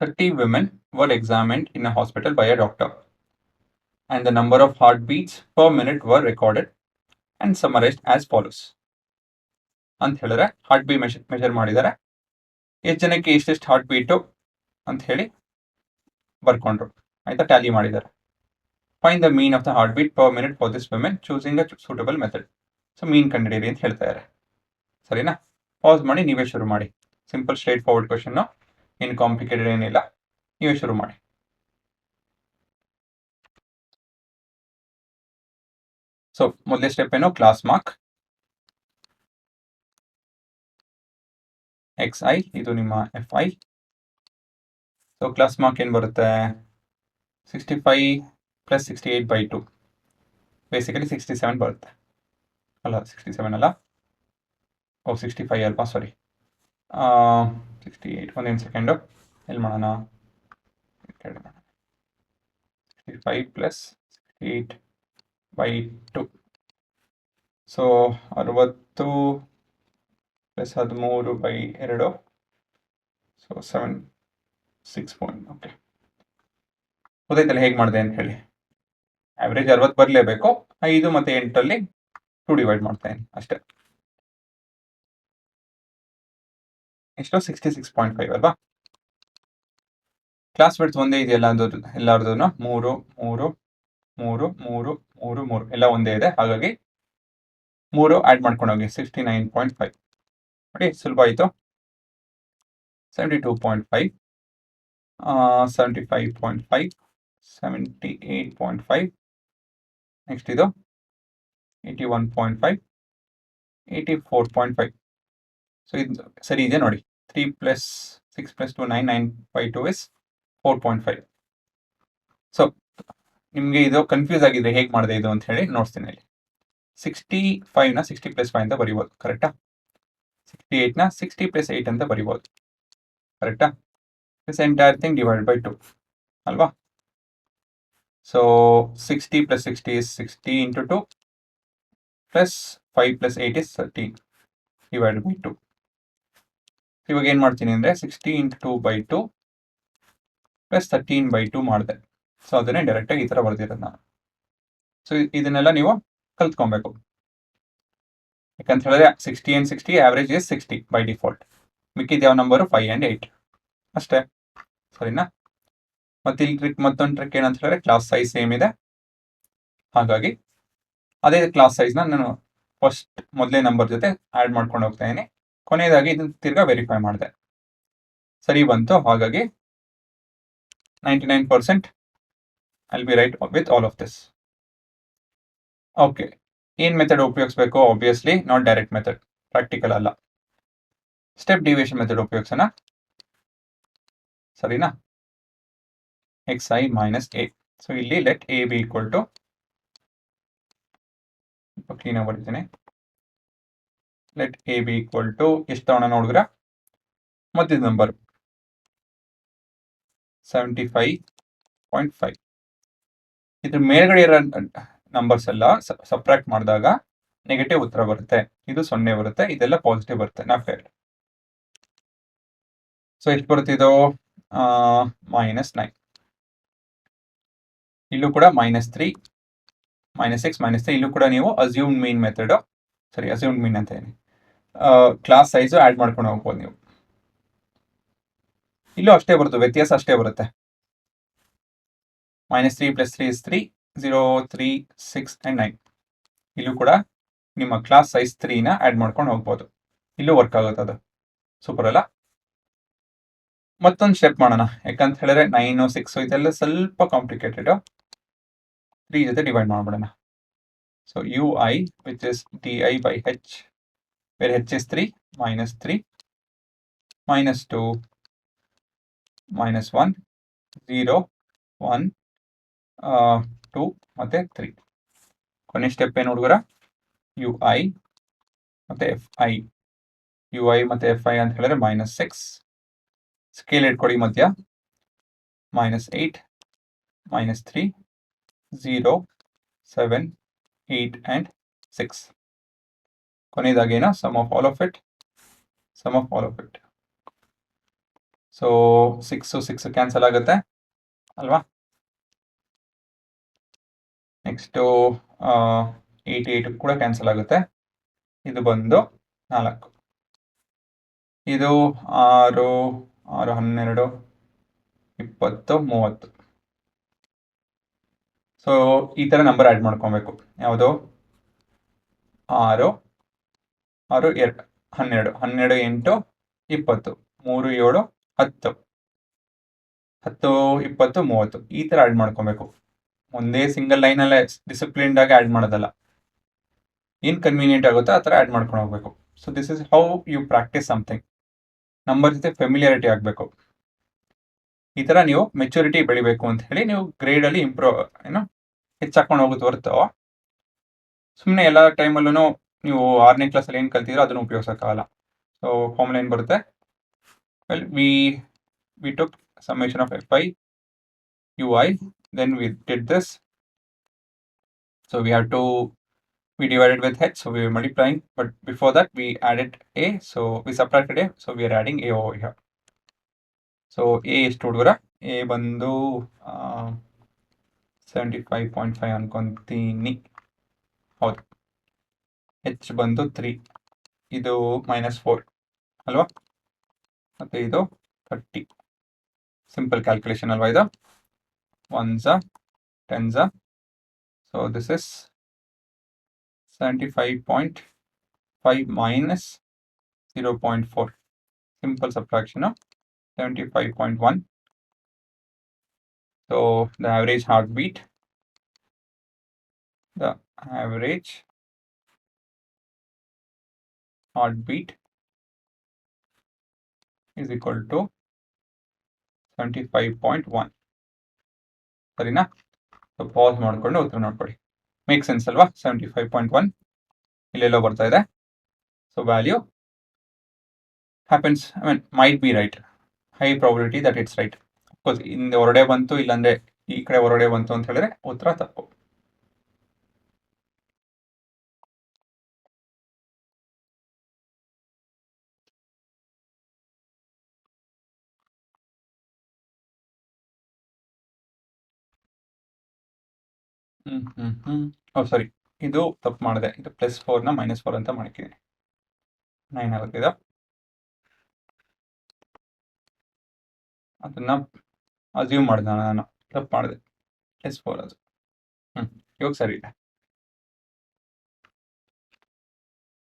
30 women were examined in a hospital by a doctor, and the number of heartbeats per minute were recorded and summarized as follows. ಅಂತ ಹೇಳಿದ್ರೆ heart beat measure ಮಾಡಿದ್ದಾರೆ, ಎಷ್ಟು ಜನಕ್ಕೆ ಎಷ್ಟೆಷ್ಟು heart beat ಅಂತ ಹೇಳಿ ಬರ್ಕೊಂಡ್ರು, ಆಯ್ತಾ, ಟ್ಯಾಲಿ ಮಾಡಿದ್ದಾರೆ. Find the mean of the heart beat per minute for this women choosing a suitable method. So mean ಕಂಡಿಡೀರಿ ಅಂತ ಹೇಳ್ತಾ ಇದ್ದಾರೆ. ಸರಿನಾ? ಪಾಸ್ ಮಾಡಿ ನೀವೇ ಶುರು ಮಾಡಿ. ಸಿಂಪಲ್ ಸ್ಟ್ರೇಟ್ ಫಾರ್ವರ್ಡ್ ಕ್ವಶನ್, ಏನು ಕಾಂಪ್ಲಿಕೇಟೆಡ್ ಏನಿಲ್ಲ, ನೀವೇ ಶುರು ಮಾಡಿ. ಸೊ ಮೊದಲೇ ಸ್ಟೆಪ್ ಏನು? ಕ್ಲಾಸ್ ಮಾರ್ಕ್ XI, ಇದು ನಿಮ್ಮ FI. ಸೊ ಕ್ಲಾಸ್ ಮಾರ್ಕ್ ಏನು ಬರುತ್ತೆ? 65 ಪ್ಲಸ್ 68/2, ಬೇಸಿಕಲಿ 67 ಬರುತ್ತೆ. ಅಲ್ಲ 67 ಅಲ್ಲ, 65 ಅಲ್ವಾ, ಸಾರಿ 68. ಒಂದೇನು ಸೆಕೆಂಡು, ಎಲ್ಲಿ ಮಾಡೋಣ? 65 plus 68/2. So 60 plus 13/2, so 6 point. Okay, ಗೊತ್ತಾಯ್ತಲ್ಲ ಹೇಗೆ ಮಾಡಿದೆ ಅಂತ ಹೇಳಿ. ಆವ್ರೇಜ್ 60 ಬರಲೇಬೇಕು. 5 ಮತ್ತು 8ರಲ್ಲಿ 2 ಡಿವೈಡ್ ಮಾಡ್ತಾ ಇದ್ದೀನಿ ಅಷ್ಟೇ. ಎಷ್ಟು? 66.5 ಅಲ್ವಾ? ಕ್ಲಾಸ್ ಬಿಡ್ತು ಒಂದೇ ಇದೆಯಲ್ಲ ಎಲ್ಲರದು 3 3 3 3 3 3 ಎಲ್ಲ ಒಂದೇ ಇದೆ, ಹಾಗಾಗಿ 3 ಆ್ಯಡ್ ಮಾಡ್ಕೊಂಡು ಹೋಗಿ 69.5. ನೋಡಿ, ಸುಲಭ ಆಯಿತು. 72.5, 75.5, 78.5, ನೆಕ್ಸ್ಟ್ ಇದು 81.5, 84.5. ಸೊ ಇದು ಸರಿ ಇದೆ ನೋಡಿ. 3 + 6 + 2 9, 9/2 ಇಸ್ 4.5. ಸೊ ನಿಮಗೆ ಇದು ಕನ್ಫ್ಯೂಸ್ ಆಗಿದೆ ಹೇಗೆ ಮಾಡಿದೆ ಇದು ಅಂತ ಹೇಳಿ ನೋಡ್ತೀನಿ ಇಲ್ಲಿ. 65ನ 60 + 5 ಅಂತ ಬರಿಬೋದು, ಕರೆಕ್ಟಾ? 68ನ 60 + 8 ಅಂತ ಬರಿಬೋದು, ಕರೆಕ್ಟಾ? This entire thing divide by 2 ಅಲ್ವಾ? So 60 + 60 is 60 into 2 plus 5 + 8 is 13 divided by 2. ಇವಾಗ ಏನು ಮಾಡ್ತೀನಿ ಅಂದರೆ 60 into 2/2 ಪ್ಲಸ್ 13/2 ಮಾಡಿದೆ. ಸೊ ಅದನ್ನೇ ಡೈರೆಕ್ಟಾಗಿ ಈ ಥರ ಬರ್ದಿರೋದು ನಾನು. ಸೊ ಇದನ್ನೆಲ್ಲ ನೀವು ಕಲ್ತ್ಕೊಬೇಕು. ಯಾಕಂತ ಹೇಳಿದ್ರೆ 60 and 60 average is 60 by default. ಮಿಕ್ಕಿದ ಯಾವ ನಂಬರು? 5 and 8 ಅಷ್ಟೇ, ಸರಿನಾ? ಮತ್ತೆ ಇಲ್ಲಿ ಮತ್ತೊಂದು ಟ್ರಿಕ್ ಏನಂತ ಹೇಳಿದ್ರೆ ಕ್ಲಾಸ್ ಸೈಜ್ ಸೇಮ್ ಇದೆ, ಹಾಗಾಗಿ ಅದೇ ಕ್ಲಾಸ್ ಸೈಜ್ನ ನಾನು ಫಸ್ಟ್ ಮೊದಲೇ ನಂಬರ್ ಜೊತೆ ಆ್ಯಡ್ ಮಾಡ್ಕೊಂಡು ಹೋಗ್ತಾ ಇದ್ದೀನಿ. ಕೊನೆಯದಾಗಿ ಇದನ್ನು ತಿರ್ಗಾ ವೆರಿಫೈ ಮಾಡಿದೆ, ಸರಿ ಬಂತು. ಹಾಗಾಗಿ 99% I will be right with all of this. Okay, ಏನು ಮೆಥಡ್ ಉಪಯೋಗಿಸ್ಬೇಕು? Obviously not direct method, practical ಅಲ್ಲ, ಸ್ಟೆಪ್ ಡಿವಿಯೇಷನ್ ಮೆಥಡ್ ಉಪಯೋಗಿಸೋಣ, ಸರಿನಾ? XI minus A. ಸೊ ಇಲ್ಲಿ let A be equal to, ಕ್ಲೀನಾಗಿ ಬರ್ತೀನಿ, let A be equal to ಎಷ್ಟು ತಗೋಣ ನೋಡಿದ್ರೆ ಮಧ್ಯದ ನಂಬರ್ 75.5. ಇದ್ರ ಮೇಲ್ಗಡೆ ಇರೋ ನಂಬರ್ಸ್ ಎಲ್ಲ ಸಬ್ಟ್ರಾಕ್ಟ್ ಮಾಡಿದಾಗ ನೆಗೆಟಿವ್ ಉತ್ತರ ಬರುತ್ತೆ. ಇದು 0 ಬರುತ್ತೆ, ಇದೆಲ್ಲ ಪಾಸಿಟಿವ್ ಬರುತ್ತೆ, ನಾ ಫೇಲ್. ಸೊ ಎಷ್ಟು ಬರುತ್ತೆ ಇದು? -9. ಇಲ್ಲೂ ಕೂಡ -3, -6, -3. ಇಲ್ಲೂ ಕೂಡ ನೀವು ಅಸ್ಯೂಮ್ಡ್ ಮೀನ್ ಮೆಥಡ್, ಸರಿ ಅಸ್ಯೂಮ್ಡ್ ಮೀನ್ ಅಂತ ಹೇಳಿ ಕ್ಲಾಸ್ ಸೈಜು ಆ್ಯಡ್ ಮಾಡ್ಕೊಂಡು ಹೋಗ್ಬೋದು ನೀವು. ಇಲ್ಲೂ ಅಷ್ಟೇ ಬರುತ್ತೆ, ವ್ಯತ್ಯಾಸ ಅಷ್ಟೇ ಬರುತ್ತೆ. -3 + 3 is 3, 0, 3, 6 and 9. ಇಲ್ಲೂ ಕೂಡ ನಿಮ್ಮ ಕ್ಲಾಸ್ ಸೈಜ್ 3ನ ಆ್ಯಡ್ ಮಾಡ್ಕೊಂಡು ಹೋಗ್ಬೋದು, ಇಲ್ಲೂ ವರ್ಕ್ ಆಗುತ್ತೆ ಅದು. ಸೂಪರ್ ಅಲ್ಲ? ಮತ್ತೊಂದು ಸ್ಟೆಪ್ ಮಾಡೋಣ, ಯಾಕಂತ ಹೇಳಿದ್ರೆ 9, 6 ಇದೆಲ್ಲ ಸ್ವಲ್ಪ ಕಾಂಪ್ಲಿಕೇಟೆಡ್. 3 ಜೊತೆ ಡಿವೈಡ್ ಮಾಡ್ಬಿಡೋಣ. So UI which is DI by H, where H is 3, -3, -2, -1, 0, 1, 2 ಮತ್ತು 3. ಕೊನೆ ಸ್ಟೆಪ್ ಏನು ಹುಡುಗರ? UI ಮತ್ತು FI. UI ಮತ್ತು FI ಅಂತ ಹೇಳಿದ್ರೆ -6, ಸ್ಕೇಲ್ ಇಟ್ಕೊಳ್ಳಿ ಮಧ್ಯ, -8, -3, 0, 7, 8 and 6. ಕೊನೆಯದಾಗೇನೋ sum of all of it. So 6 cancel ಆಗುತ್ತೆ ಅಲ್ವಾ. ನೆಕ್ಸ್ಟು 8 ಕೂಡ ಕ್ಯಾನ್ಸಲ್ ಆಗುತ್ತೆ. ಇದು ಬಂದು 4. ಇದು 6 6 12 20 30. ಸೊ ಈ ಥರ ನಂಬರ್ ಆ್ಯಡ್ ಮಾಡ್ಕೊಬೇಕು. ಯಾವುದು 6 6 2 12 12 8 20 3 7 10 10 20 30 ಈ ಥರ ಆ್ಯಡ್ ಮಾಡ್ಕೊಬೇಕು. ಒಂದೇ ಸಿಂಗಲ್ ಲೈನಲ್ಲೇ ಡಿಸಿಪ್ಲಿನ್ಡ್ ಆಗಿ ಆ್ಯಡ್ ಮಾಡೋದಲ್ಲ. ಏನು ಕನ್ವೀನಿಯೆಂಟ್ ಆಗುತ್ತೋ ಆ ಥರ ಆ್ಯಡ್ ಮಾಡ್ಕೊಂಡು ಹೋಗ್ಬೇಕು. So this is how you practice something. Number ಜೊತೆ ಫೆಮಿಲಿಯಾರಿಟಿ ಆಗಬೇಕು. ಈ ಥರ ನೀವು ಮೆಚುರಿಟಿ ಬೆಳಿಬೇಕು ಅಂತ ಹೇಳಿ ನೀವು ಗ್ರೇಡಲ್ಲಿ ಹೆಚ್ಚಾಕೊಂಡು ಹೋಗುತ್ತೆ ಹೊರತು ಸುಮ್ಮನೆ ಎಲ್ಲ ಟೈಮಲ್ಲೂ ನೀವು 6ನೇ ಕ್ಲಾಸಲ್ಲಿ ಏನು ಕಲ್ತಿದ್ರೋ ಅದನ್ನು ಉಪಯೋಗಿಸೋಕ್ಕಾಗಲ್ಲ. ಸೊ ಫಾರ್ಮುಲಾ ಏನು ಬರುತ್ತೆ? Well we took summation of fi ui, then we did this. So we divided with h, so we were multiplying, but before that we added a, so we subtracted a, so we are adding a over here. So a ಎಷ್ಟು ಹುಡುಗರ? a ಬಂದು 75.5 ಅನ್ಕೊಂತೀನಿ. ಹೌದು. h ಬಂದು 3, ಇದು -4 ಅಲ್ವಾ, ಮತ್ತೆ ಇದು 30. ಸಿಂಪಲ್ ಕ್ಯಾಲ್ಕುಲೇಷನ್ ಅಲ್ವಾ ಇದು? 1s 10s. So this is 75.5 minus 0.4. Simple subtraction of 75.1. So the average heartbeat is equal to 75.1. ಸರಿನಾ? ಸೊ ಪಾಸ್ ಮಾಡಿಕೊಂಡು ಉತ್ತರ ನೋಡ್ಕೊಳ್ಳಿ. ಮೇಕ್ ಸೆನ್ಸ್ ಅಲ್ವಾ? 75.1 ಇಲ್ಲೆಲ್ಲೋ ಬರ್ತಾ ಇದೆ. So value happens, might be right. High probability that it's right. Of course ಹಿಂದೆ ಹೊರಡೆ ಬಂತು, ಇಲ್ಲಾಂದ್ರೆ ಈ ಕಡೆ ಹೊರಡೆ ಬಂತು ಅಂತ ಹೇಳಿದ್ರೆ ಉತ್ತರ ತಪ್ಪು. ಸಾರಿ, ಇದು ತಪ್ಪು ಮಾಡಿದೆ. ಇದು +4ನ -4 ಅಂತ ಮಾಡ್ತೀನಿ. 9 ಆಗುತ್ತೆ ಇದು. ಅದನ್ನ ಅಸ್ಯೂಮ್ ಮಾಡಿದೆ ನಾನು, ತಪ್ಪು ಮಾಡಿದೆ. +4 ಅದು. ಇವಾಗ ಸರಿ ಇದೆ.